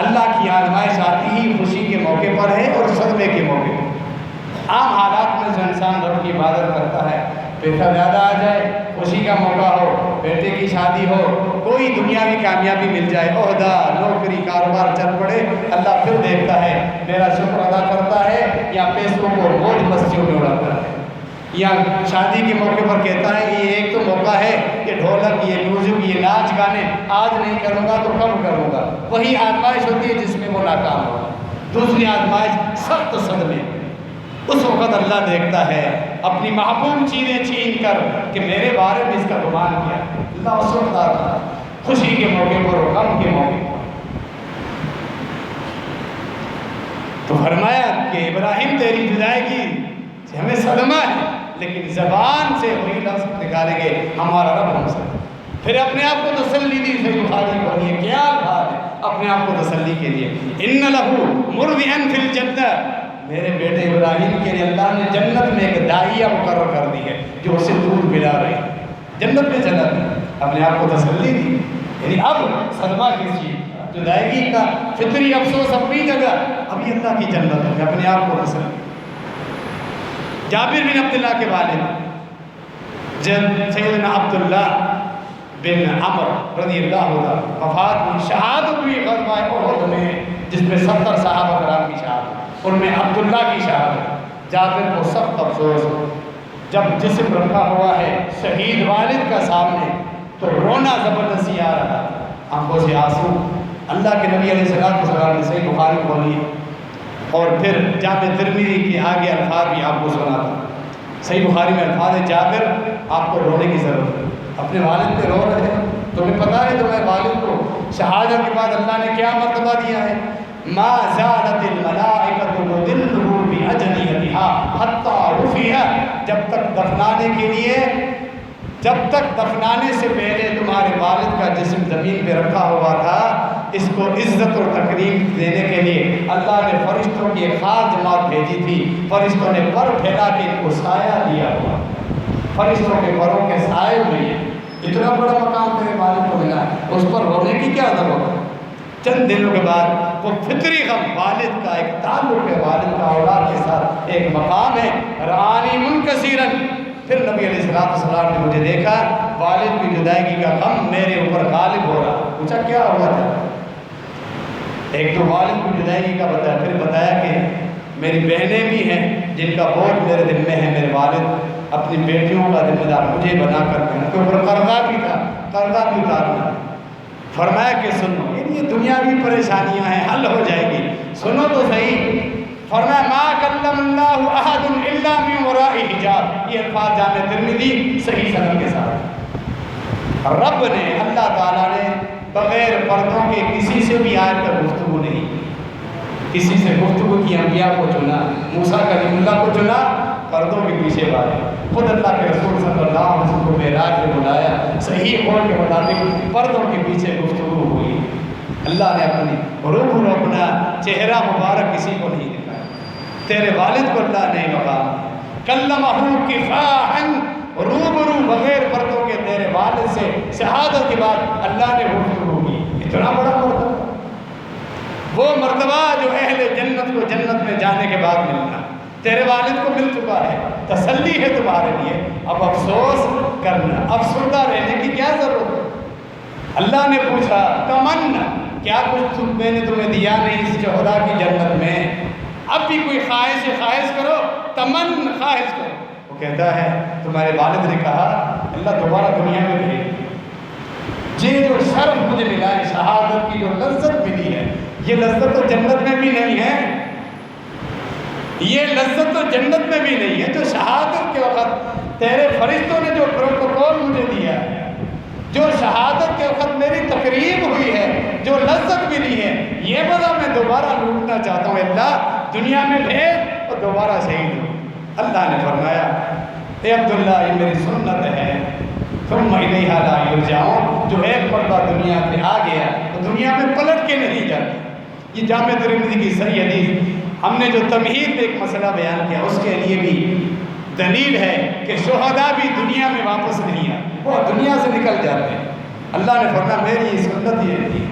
اللہ کی آزمائش آتی ہی خوشی کے موقع پر ہے اور صدمے کے موقع پر۔ عام حالات میں جو انسان رب کی عبادت کرتا ہے، پیسہ زیادہ آ جائے، خوشی کا موقع ہو، بیٹے کی شادی ہو، کوئی دنیاوی کامیابی مل جائے، عہدہ، نوکری، کاروبار چل پڑے، اللہ پھر دیکھتا ہے میرا شکر ادا کرتا ہے یا پیسوں کو بوجھ مسجدوں میں اڑاتا ہے، یا شادی کے موقع پر کہتا ہے یہ ایک تو موقع ہے، یہ ڈھولک، یہ میوزک، یہ ناچ گانے آج نہیں کروں گا تو کب کروں گا۔ وہی آزمائش ہوتی ہے جس میں وہ ناکام ہوگا۔ دوسری آزمائش سخت صدمے، اس وقت اللہ دیکھتا ہے اپنی محبوب چیزیں چھین کر کہ میرے بارے میں اس کا گمان کیا۔ اللہ اس وقت آتا ہے، خوشی کے موقع پر اور غم کے موقع پر۔ تو فرمایا کہ ابراہیم تیری جدائیگی سے ہمیں صدمہ ہے، لیکن زبان سے وہی لفظ نکالیں گے ہمارا رب ہم سے۔ پھر اپنے آپ کو تسلی دی، صحیح بخاری پڑھیے کیا الفاظ ہے اپنے آپ کو تسلی کے لیے، ان لہو مرضعا فی الجنہ، میرے بیٹے ابراہیم کے لیے اللہ نے جنت میں ایک داعیہ مقرر کر دی ہے جو اسے دودھ پلا رہی ہے، جنت میں چلا گیا، اپنے آپ کو تسلی دی۔ یعنی اب صدمہ کس چیز، جدائیگی کا فطری افسوس اپنی جگہ، ابھی اللہ کی جنت ہے، اپنے آپ کو تسلی۔ جابر بن عبداللہ کے والد جب سیدنا عبداللہ بن عمر رضی اللہ عنہ وفات ہوئی، شہادت ہوئی غزوہ احد میں جس میں 70 صحابہ کرام کی شہادت، ان میں عبداللہ کی شہادت۔ جابر کو سخت افسوس، جب جسم رکھا ہوا ہے شہید والد کا سامنے تو رونا زبردستی آ رہا، آنکھوں سے آنسو۔ اللہ کے نبی علیہ السلام نے صحیح بخاری کھولی اور پھر جامع ترمذی کے آگے الفاظ بھی آپ کو سنا تھا۔ صحیح بخاری میں الفاظ ہے، جابر آپ کو رونے کی ضرورت ہے، اپنے والد پہ رو رہے ہیں، تمہیں پتہ ہے تمہیں والد کو شہادت کے بعد اللہ نے کیا مرتبہ دیا ہے، ما زالت الملائکۃ تدلہ باجنحتها حتی رفع، جب تک دفنانے کے لیے، جب تک دفنانے سے پہلے تمہارے والد کا جسم زمین پہ رکھا ہوا تھا، اس کو عزت اور تکریم دینے کے لیے اللہ نے فرشتوں کی ایک خاص جماعت بھیجی تھی، فرشتوں نے پر پھیلا کے ان کو سایہ دیا ہوا، فرشتوں کے پروں کے سائے میں اتنا بڑا مقام تیرے والد کو ملا ہے، اس پر رونے کی کیا ضرورت ہے۔ چند دنوں کے بعد وہ فطری غم، والد کا ایک تعلق ہے، والد کا اولاد کے ساتھ ایک مقام ہے، رعانی منکسیرن، پھر نبی علیہ السلام نے مجھے دیکھا، والد کی جدائیگی کا غم میرے اوپر غالب ہو رہا۔ پوچھا کیا ہوا تھا، ایک تو والد کی جدائیگی کا بتایا، پھر بتایا کہ میری بہنیں بھی ہیں جن کا بوجھ میرے ذمہ ہے، میرے والد اپنی بیٹیوں کا ذمہ دار مجھے بنا کر ان کے اوپر قرضہ بھی تھا، قرضہ بھی اتارنا۔ فرمایا کہ سنو، یہ دنیاوی پریشانیاں ہیں، حل ہو جائے گی، سنو تو صحیح۔ فرمایا ما کلم اللہ احد الا من وراء حجاب، یہ الفاظ جامع ترمذی صحیح سند کے ساتھ۔ رب نے، اللہ تعالیٰ نے بغیر پردوں کے کسی سے بھی آج تک گفتگو نہیں کی، کسی سے گفتگو کی انبیاء کو چنا، موسیٰ کلیم اللہ کو چنا، پردوں کے پیچھے بات، خود اللہ کے رسول صلی اللہ علیہ وسلم کو معراج میں بلایا، صحیح قول کے مطابق پردوں کے پیچھے گفتگو ہوئی، اللہ نے اپنی روح اور اپنا چہرہ مبارک کسی کو نہیں دکھایا، تیرے والد کو اللہ نے مقام کلمہ کفاحا، روبرو بغیر پردوں کے تیرے والد سے شہادت کے بعد اللہ نے گفتگو کی، اتنا بڑا مرتبہ، وہ مرتبہ جو اہل جنت کو جنت میں جانے کے بعد ملنا، تیرے والد کو مل چکا ہے، تسلی ہے تمہارے لیے، اب افسوس کرنا، افسردہ رہنے کی کیا ضرورت ہے۔ اللہ نے پوچھا تمنا، کیا کچھ میں نے تمہیں دیا نہیں اس شہداء کی جنت میں؟ اب بھی کوئی خواہش ہے، خواہش کرو، خواہش کرو۔ وہ کہتا ہے تمہارے والد نے کہا اللہ دوبارہ دنیا میں بھیج، یہ جو شرف مجھے ملا ہے، شہادت کی جو لذت ملی ہے، یہ لذت تو جنت میں بھی نہیں ہے، یہ لذت تو جنت میں بھی نہیں ہے جو شہادت کے وقت تیرے فرشتوں نے جو پروٹوکول مجھے دیا ہے، جو شہادت کے وقت میری تقریب ہوئی ہے، جو لذت ملی ہے، یہ مزہ میں دوبارہ لوٹنا چاہتا ہوں۔ اللہ دنیا میں بھیج اور دوبارہ شہید ہو۔ اللہ نے فرمایا اے عبداللہ یہ میری سنت ہے، ثم الیہا لا یرجعون، جو ایک مرتبہ دنیا میں آ گیا تو دنیا میں پلٹ کے نہیں جاتا۔ یہ جامع ترمذی کی صحیح حدیث، ہم نے جو تمہید میں ایک مسئلہ بیان کیا اس کے لیے بھی دلیل ہے کہ شہداء بھی دنیا میں واپس نہیں آتے، وہ دنیا سے نکل جاتے ہیں۔ اللہ نے فرمایا میری یہ سنت یہ تھی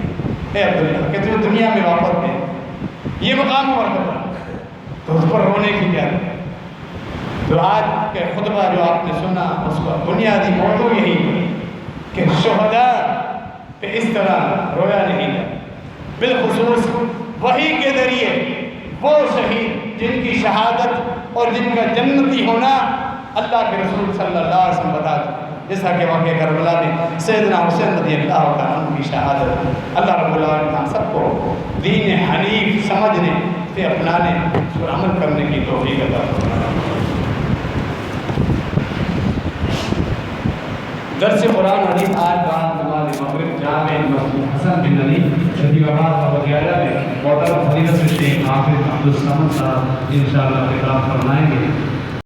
اے عبداللہ کہ تم دنیا میں واپس گئے، یہ مقام مرتبہ تو اس پر رونے کی کیا ہے؟ تو آج کے خطبہ جو آپ نے سنا اس کا بنیادی موضوع یہی ہے کہ شہداء پہ اس طرح رویا نہیں جاتا، بالخصوص وحی کے ذریعے وہ شہید جن کی شہادت اور جن کا جنتی ہونا اللہ کے رسول صلی اللہ علیہ وسلم بتا دیں، جیسا کہ واقعہ کربلا میں سیدنا حسین رضی اللہ عنہ کی شہادت۔ اللہ رب العالمین ہم سب کو دین حنیف سمجھنے سے اپنانے اور عمل کرنے کی توفیق عطا فرمائے۔ درس قرآن حدیث آج بعد نماز مغرب جامع مسجد حسن بن علی خطیب آباد وغیرہ میں محترم فضیلت الشیخ حافظ عبدالصمد صاحب انشاءاللہ خطاب فرمائیں گے۔